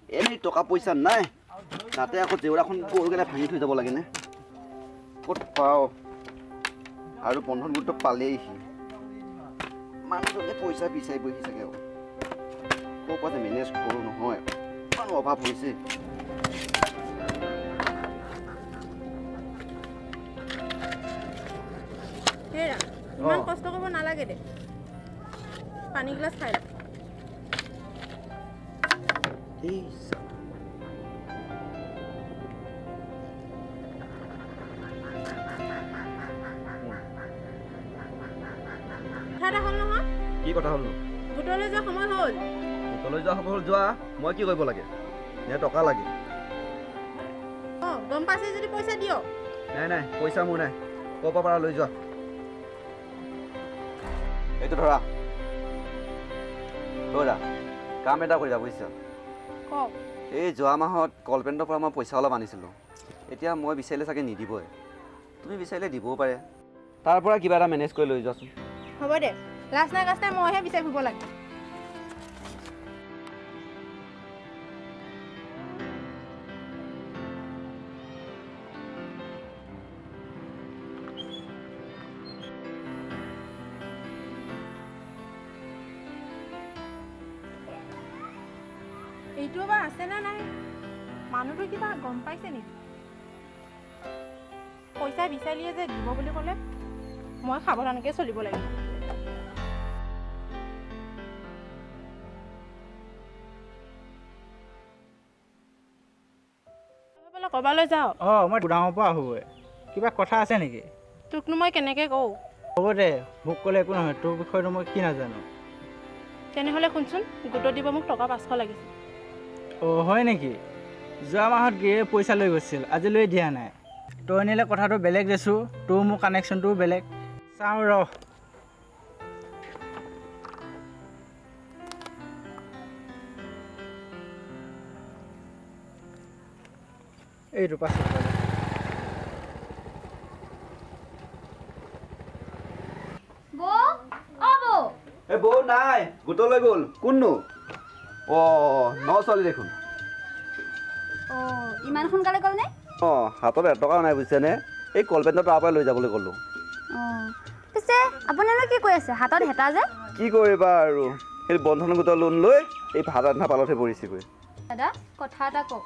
এনেই টকা পইচা নাই তাতে আকৌ জেউৰাখন গৰুকেইটা ভাঙি থৈ যাব লাগেনে ক'ত পাওঁ আৰু বন্ধন গোটটো পালেইহি মানুহজনে পইচা বিচাৰি বহি চাগে ক'ৰ পৰা যে মেনেজ কৰোঁ নহয় ইমান অভাৱ হৈছে হেৰা ইমান কষ্ট কৰিব নালাগে দে পানী গিলাচ খাই এই কথা এটা হ'ল নহয় কি কথা হ'লনো গোটলৈ যোৱা সময় হ'ল গোটলৈ যোৱা সময় হ'ল যোৱা মই কি কৰিব লাগে নে টকা লাগে অঁ গম পাইছে যদি পইচা দিয়ক নাই নাই পইচা মোৰ নাই ক'ৰ পৰা পাৰা লৈ যোৱা এইটো ধৰা ধৰা কাম এটা কৰিবা বুজিছা কওক এই যোৱা মাহত কলপেণ্টৰ পৰা মই পইচা অলপ আনিছিলোঁ এতিয়া মই বিচাৰিলে চাগে নিদিবই তুমি বিচাৰিলে দিবও পাৰে তাৰ পৰা কিবা এটা মেনেজ কৰি লৈ যোৱাচোন হ'ব দে লাষ্ট নাই কাষ্ট নাই মইহে বিচাৰি ফুৰিব লাগে এইটো বা আছে নে নাই মানুহটো কিবা গম পাইছে নেকি পইচা বিচাৰিয়ে যে দিব বুলি ক'লে মই সাৱধানকৈ চলিব লাগিব ক'বালৈ যাওঁ অঁ মই গোদামৰ পৰা আহোঁগৈ কিবা কথা আছে নেকি তোকনো মই কেনেকৈ কওঁ হ'ব দে মোক ক'লে একো নহয় তোৰ বিষয়টো মই কি নাজানো তেনেহ'লে শুনচোন গোটত দিব মোক টকা 500 লাগিছিল অঁ হয় নেকি যোৱা মাহত গিয়ে পইচা লৈ গৈছিল আজিলৈ দিয়া নাই তই নিলে কথাটো বেলেগ দেছোঁ তোৰ মোৰ কানেকশ্যনটোও বেলেগ চাওঁ ৰ এইটো পাছত এই বৌ নাই গোটলৈ গ'ল কোননো অঁ ন ছোৱালী দেখোন অঁ ইমান সোনকালে গ'লনে অঁ হাতত এটকাও নাই বুজিছেনে এই কলপেণ্টৰ তাৰ পৰাই লৈ যাবলৈ ক'লোঁ অঁ পিছে আপোনালোকে কি কৈ আছে হাতত হেতা যে কি কৰিবা আৰু সেই বন্ধন গোটৰ লোন লৈ এই ভাত ৰান্ধা পালতহে পৰিছেগৈ দাদা কথা এটা কওক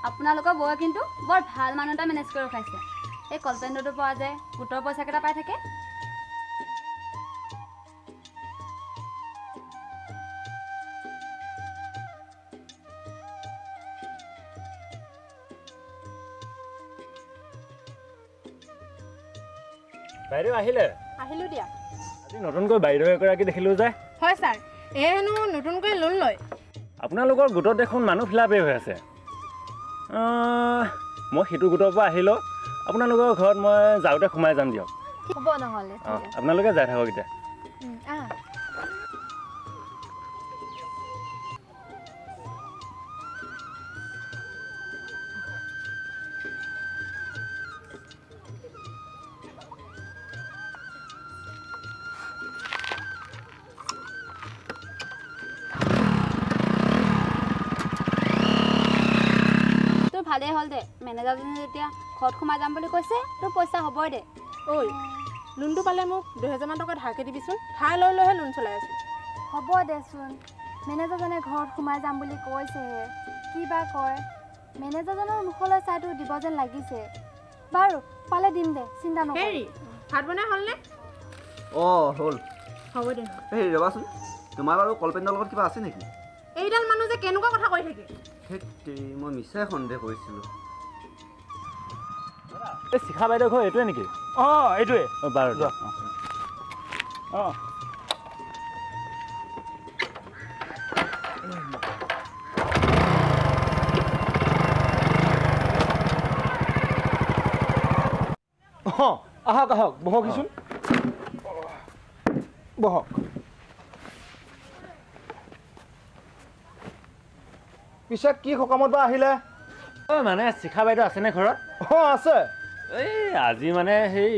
আপোনালোকৰ বৌয়ে কিন্তু বৰ ভাল মানুহ এটা মেনেজ কৰি ৰখাইছে এই কলপেণ্টটো পোৱা যায় গোটৰ পইচাকেইটা পাই থাকে বাইদেউ আহিলে আহিলোঁ দিয়া আজি নতুনকৈ বাইদেউ এগৰাকী দেখিলোঁ যে হয় ছাৰ এই হেনো নতুনকৈ লোন লয় আপোনালোকৰ গোটত দেখোন মানুহ ফিলাপেই হৈ আছে মই সিটো গোটৰ পৰা আহিলোঁ আপোনালোকৰ ঘৰত মই যাওঁতে সোমাই যাম দিয়ক হ'ব নহ'লে অঁ আপোনালোকে যাই থাকক এতিয়া ভালেই হ'ল দে মেনেজাৰজনে যেতিয়া ঘৰত সোমাই যাম বুলি কৈছে তোৰ পইচা হ'বই দে ঐ লোনটো পালে মোক 2000 টকা ধাৰকৈ দিবিচোন ধাৰ লৈ লৈহে লোন চলাই আছোঁ হ'ব দেচোন মেনেজাৰজনে ঘৰত সোমাই যাম বুলি কৈছেহে কি বা কয় মেনেজাৰজনৰ মুখলৈ চাইটো দিব যেন লাগিছে বাৰু পালে দিম দে চিন্তা নকৰিবি হেৰি ভাত বনাই হ'লনে অঁ হ'ল হ'ব দে এই ৰ'বাচোন তোমাৰ বাৰু কলপেণ্টৰ লগত কিবা আছে নেকি এইডাল মানুহ যে কেনেকুৱা কথা কৈ থাকে সেই মই মিছাই সন্দেহ কৰিছিলোঁ এই শিখা বাইদেউ ঘৰ এইটোৱে নেকি অঁ এইটোৱে অঁ বাৰু দিয়ক অঁ অঁ আহক আহক বহকহিচোন বহক পিছে কি সকামত বা আহিলে ঐ মানে শিখা বাইদেউ আছেনে ঘৰত অঁ আছে এই আজি মানে সেই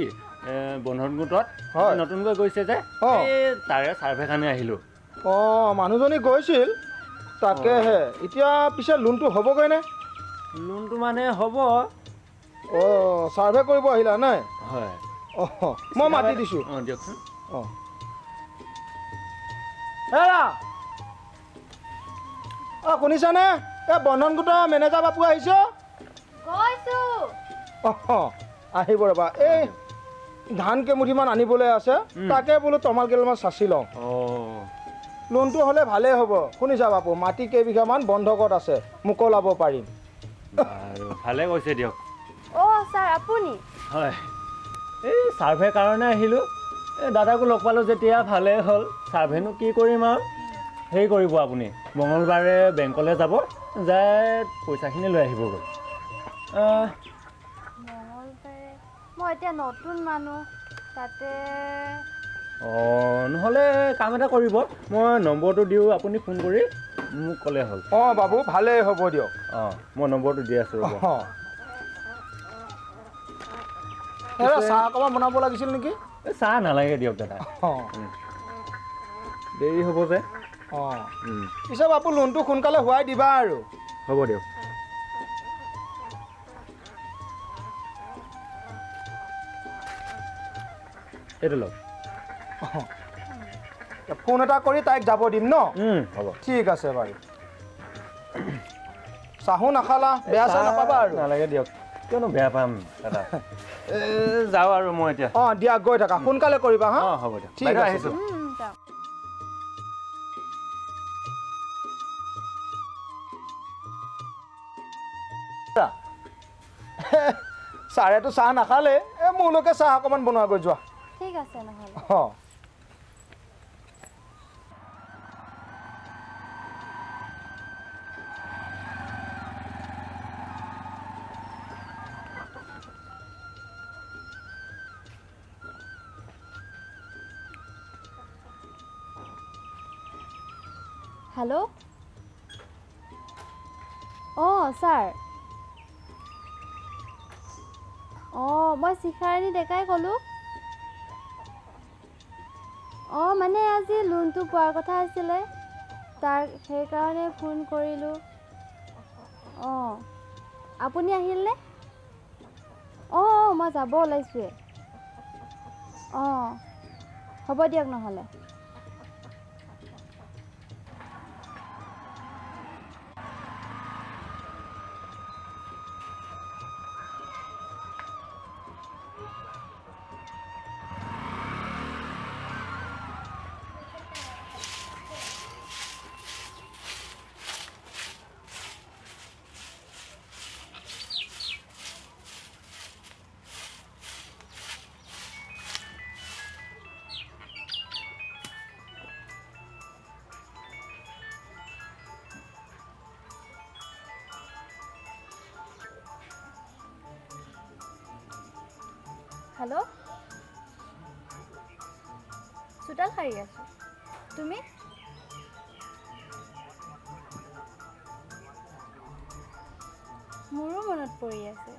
বন্ধন গোটত হয়। নতুনকৈ গৈছে যে অঁ। এই তাৰে ছাৰ্ভে কাৰণে আহিলোঁ অঁ মানুহজনী গৈছিল তাকেহে এতিয়া পিছে লোনটো হ'বগৈ নে লোনটো মানে হ'ব অঁ ছাৰ্ভে কৰিব আহিলা নাই হয় অঁ মই মাতি দিছোঁ অঁ দিয়কচোন অঁ হেৰা অঁ শুনিছানে এই বন্ধন গোটৰ মেনেজাৰ বাপু আহিছে গৈছোঁ অঁ আহিব ৰ'বা এই ধান কেইমুঠিমান আনিবলৈ আছে তাকে বোলো তমাল কেইডালমান চাচি লওঁ অঁ লোনটো হ'লে ভালেই হ'ব শুনিছা বাপু মাটি কেইবিঘামান বন্ধকত আছে মোকলাব পাৰিম আৰু ভালে কৈছে দিয়ক অ' ছাৰ আপুনি হয় এই ছাৰ্ভে কাৰণে আহিলোঁ এই দাদাকো লগ পালোঁ যেতিয়া ভালেই হ'ল ছাৰ্ভেনো কি কৰিম আৰু হেৰি কৰিব আপুনি মঙলবাৰে বেংকলৈ যাব যাই পইচাখিনি লৈ আহিবগৈ মঙলবাৰে মই এতিয়া নতুন মানুহ তাতে অঁ নহ'লে কাম এটা কৰিব মই নম্বৰটো দিওঁ আপুনি ফোন কৰি মোক ক'লে হ'ল অঁ বাবু ভালেই হ'ব দিয়ক অঁ মই নম্বৰটো দি আছোঁ ৰ'ব অঁ চাহ অকণমান বনাব লাগিছিল নেকি এই চাহ নালাগে দিয়ক দাদা অঁ দেৰি হ'ব যে অঁ পিছে বাপু লোনটো সোনকালে হোৱাই দিবা আৰু হ'ব দিয়ক এইটো লওক ফোন এটা কৰি তাইক যাব দিম ন হ'ব ঠিক আছে বাৰু চাহো নাখালা বেয়া চেয়া নাপাবা আৰু নালাগে দিয়ক কিয়নো বেয়া পাম দাদা যাওঁ আৰু মই এতিয়া অঁ দিয়া গৈ থাকা সোনকালে কৰিবা হা অঁ হ'ব দিয়ক ঠিক বাইদেউ আছে আহিছোঁ যাওক ছাৰেতো চাহ নাখালে এই মোলৈকে চাহ অকণমান বনোৱা গৈ যোৱা ঠিক আছে নহ'লে অঁ হেল্ল' অঁ ছাৰ অঁ মই শিখাৰাণী ডেকাই ক'লোঁ অঁ মানে আজি লোনটো পোৱাৰ কথা আছিলে সেইকাৰণে ফোন কৰিলোঁ অঁ আপুনি আহিলনে অঁ মই যাব ওলাইছোঁৱে অঁ হ'ব দিয়ক নহ'লে হেল্ল' চোতাল সাৰি আছোঁ তুমি মোৰো মনত পৰি আছে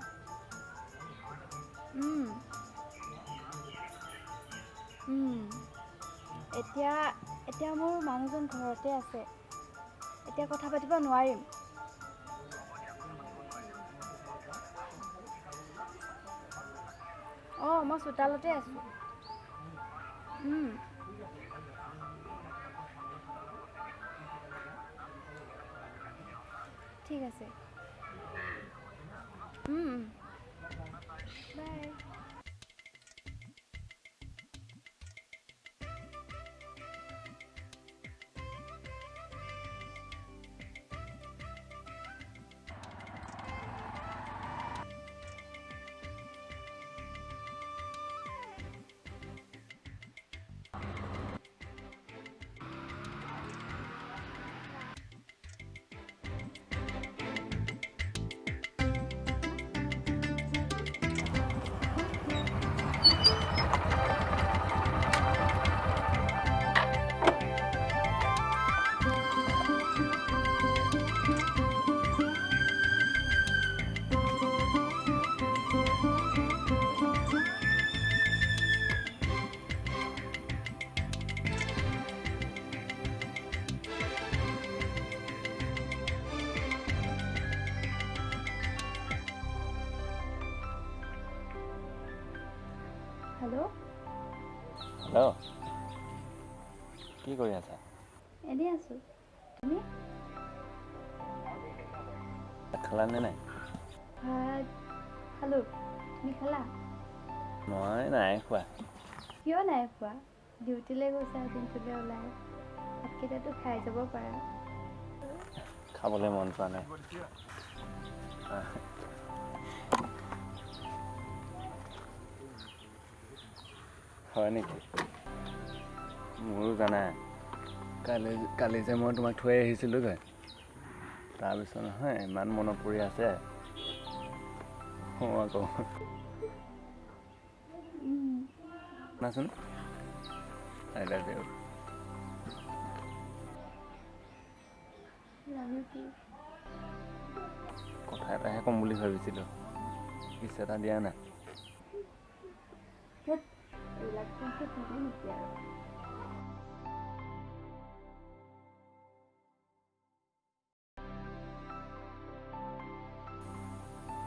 এতিয়া মোৰ মানুহজন ঘৰতে আছে এতিয়া কথা পাতিব নোৱাৰিম অঁ মই চোতালতে আছোঁ ঠিক আছে বাই হেল্ল' কি কৰি আছা? এনেই আছোঁ। তুমি? ভাত খালানে নাই? ভাত খালোঁ। তুমি খালা? মই নাই খোৱা। কিয় নাই খোৱা? ডিউটিলৈ গৈছা, দিনটোলৈ ওলাই। ভাতকেইটাতো খাই যাব পাৰা। খাবলৈ মন যোৱা নাই। হয় নেকি? মোৰো জানা কালি যে মই তোমাক থৈ আহিছিলোঁগৈ, তাৰপিছত নহয় ইমান মনত পৰি আছে। আকৌ শুনাচোন, আই লাভ ইউ। কথা এটাহে ক'ম বুলি ভাবিছিলোঁ, কিছ এটা দিয়া না। এইবিলাক ফোনটো দিবি নেকি আৰু?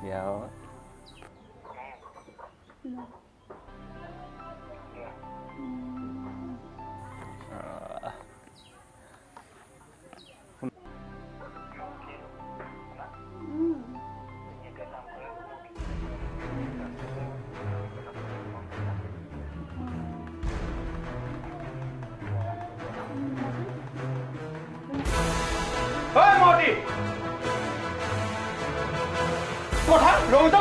দিয়া ঐ মতি কথা ৰৌজা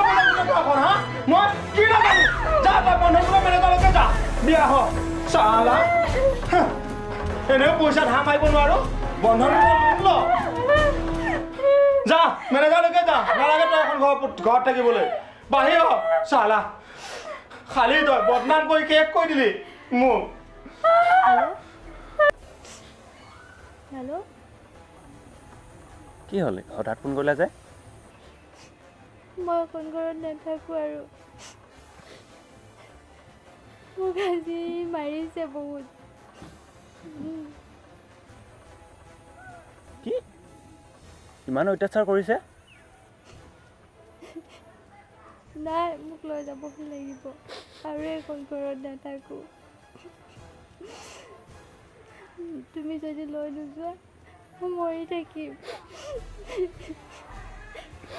এখন হা মই কি নাজানো যা তই বন্ধনপুৰৰ মেনেজাৰলৈকে যা বিয়া হ চালা এনেও পইচা ধাৰ মাৰিব নোৱাৰো বন্ধনপুৰৰ লোন ল যা মেনেজাৰলৈকে যা নালাগে তই এখন ঘৰত থাকিবলৈ বাহিৰ হ চালা খালি তই বদনাম কৰি শেষ কৰি দিলি মোক হেল্ল' কি হ'ল হঠাৎ ফোন কৰিলা যে? মই অকণ ঘৰত নাথাকোঁ আৰু মোক আজি মাৰিছে বহুত। কি ইমান অত্যাচাৰ কৰিছে? নাই মোক লৈ যাবহি লাগিব আৰু এখন ঘৰত নাথাকোঁ। তুমি যদি লৈ নোযোৱা মই মৰি থাকিম।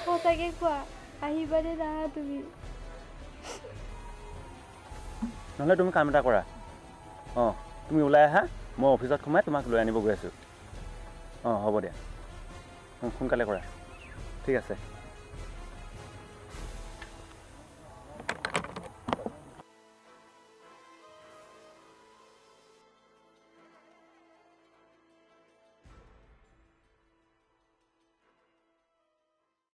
সঁচাকৈ কোৱা আহিবানে নাহা তুমি? নহ'লে তুমি কাম এটা কৰা, তুমি ওলাই আহা, মই অফিচত সোমাই তোমাক লৈ আনিব গৈ আছোঁ। হ'ব দিয়া, সোনকালে কৰা, ঠিক আছে।